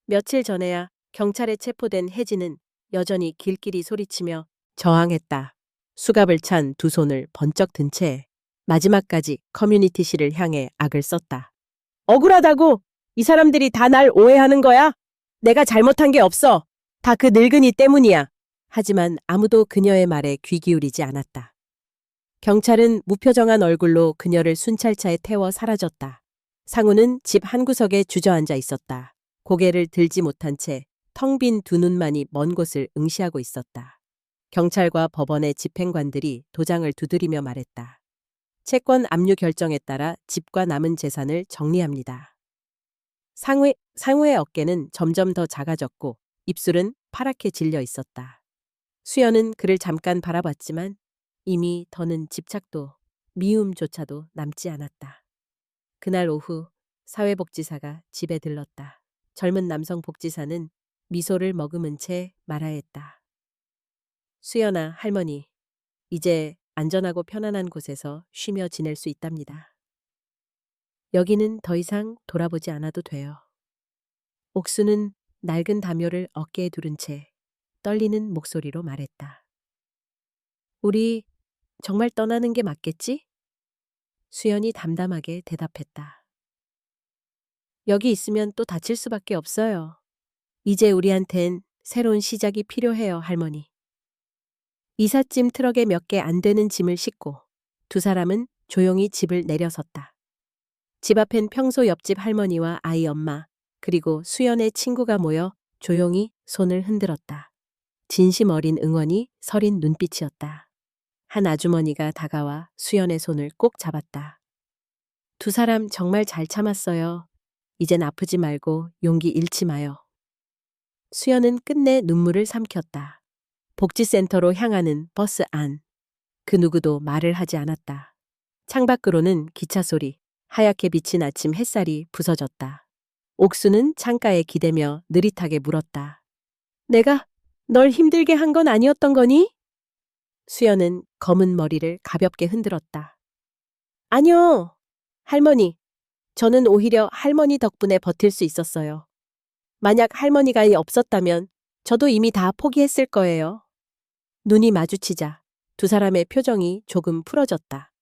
며칠 전에야 경찰에 체포된 혜진은 여전히 길길이 소리치며 저항했다. 수갑을 찬 두 손을 번쩍 든 채 마지막까지 커뮤니티실을 향해 악을 썼다. 억울하다고! 이 사람들이 다 날 오해하는 거야? 내가 잘못한 게 없어. 다 그 늙은이 때문이야. 하지만 아무도 그녀의 말에 귀 기울이지 않았다. 경찰은 무표정한 얼굴로 그녀를 순찰차에 태워 사라졌다. 상우는 집 한구석에 주저앉아 있었다. 고개를 들지 못한 채 텅 빈 두 눈만이 먼 곳을 응시하고 있었다. 경찰과 법원의 집행관들이 도장을 두드리며 말했다. 채권 압류 결정에 따라 집과 남은 재산을 정리합니다. 상우의 어깨는 점점 더 작아졌고 입술은 파랗게 질려 있었다. 수연은 그를 잠깐 바라봤지만 이미 더는 집착도 미움조차도 남지 않았다. 그날 오후 사회복지사가 집에 들렀다. 젊은 남성 복지사는 미소를 머금은 채 말하였다. 수연아, 할머니, 이제 안전하고 편안한 곳에서 쉬며 지낼 수 있답니다. 여기는 더 이상 돌아보지 않아도 돼요. 옥수는 낡은 담요를 어깨에 두른 채 떨리는 목소리로 말했다. 우리 정말 떠나는 게 맞겠지? 수연이 담담하게 대답했다. 여기 있으면 또 다칠 수밖에 없어요. 이제 우리한텐 새로운 시작이 필요해요, 할머니. 이삿짐 트럭에 몇 개 안 되는 짐을 싣고 두 사람은 조용히 집을 내려섰다. 집 앞엔 평소 옆집 할머니와 아이 엄마 그리고 수연의 친구가 모여 조용히 손을 흔들었다. 진심 어린 응원이 서린 눈빛이었다. 한 아주머니가 다가와 수연의 손을 꼭 잡았다. 두 사람 정말 잘 참았어요. 이젠 아프지 말고 용기 잃지 마요. 수연은 끝내 눈물을 삼켰다. 복지센터로 향하는 버스 안. 그 누구도 말을 하지 않았다. 창밖으로는 기차 소리, 하얗게 비친 아침 햇살이 부서졌다. 옥수는 창가에 기대며 느릿하게 물었다. 내가 널 힘들게 한 건 아니었던 거니? 수연은 검은 머리를 가볍게 흔들었다. 아니요, 할머니. 저는 오히려 할머니 덕분에 버틸 수 있었어요. 만약 할머니가 없었다면 저도 이미 다 포기했을 거예요. 눈이 마주치자 두 사람의 표정이 조금 풀어졌다.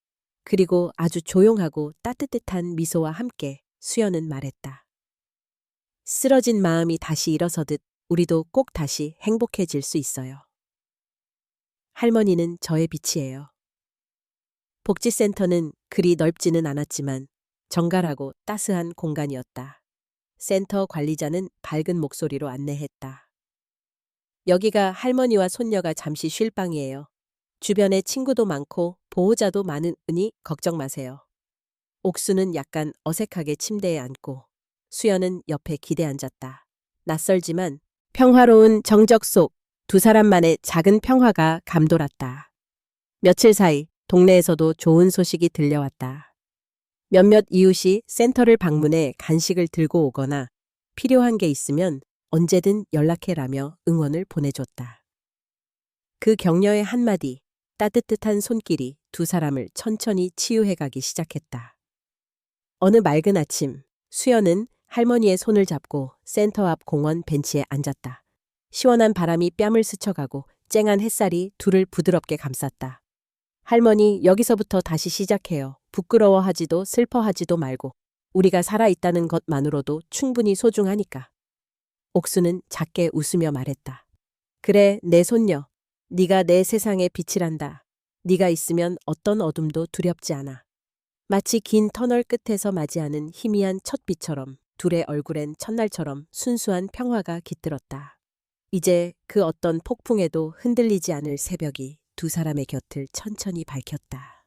그리고 아주 조용하고 따뜻한 미소와 함께 수연은 말했다. 쓰러진 마음이 다시 일어서듯 우리도 꼭 다시 행복해질 수 있어요. 할머니는 저의 빛이에요. 복지센터는 그리 넓지는 않았지만 정갈하고 따스한 공간이었다. 센터 관리자는 밝은 목소리로 안내했다. 여기가 할머니와 손녀가 잠시 쉴 방이에요. 주변에 친구도 많고 보호자도 많으니 걱정 마세요. 옥수는 약간 어색하게 침대에 앉고 수연은 옆에 기대 앉았다. 낯설지만 평화로운 정적 속 두 사람만의 작은 평화가 감돌았다. 며칠 사이 동네에서도 좋은 소식이 들려왔다. 몇몇 이웃이 센터를 방문해 간식을 들고 오거나 필요한 게 있으면 언제든 연락해라며 응원을 보내줬다. 그 격려의 한마디, 따뜻한 손길이 두 사람을 천천히 치유해가기 시작했다. 어느 맑은 아침, 수연은 할머니의 손을 잡고 센터 앞 공원 벤치에 앉았다. 시원한 바람이 뺨을 스쳐가고 쨍한 햇살이 둘을 부드럽게 감쌌다. 할머니, 여기서부터 다시 시작해요. 부끄러워하지도 슬퍼하지도 말고 우리가 살아있다는 것만으로도 충분히 소중하니까. 옥수는 작게 웃으며 말했다. 그래, 내 손녀. 네가 내 세상의 빛이란다. 네가 있으면 어떤 어둠도 두렵지 않아. 마치 긴 터널 끝에서 맞이하는 희미한 첫 빛처럼 둘의 얼굴엔 첫날처럼 순수한 평화가 깃들었다. 이제 그 어떤 폭풍에도 흔들리지 않을 새벽이 두 사람의 곁을 천천히 밝혔다.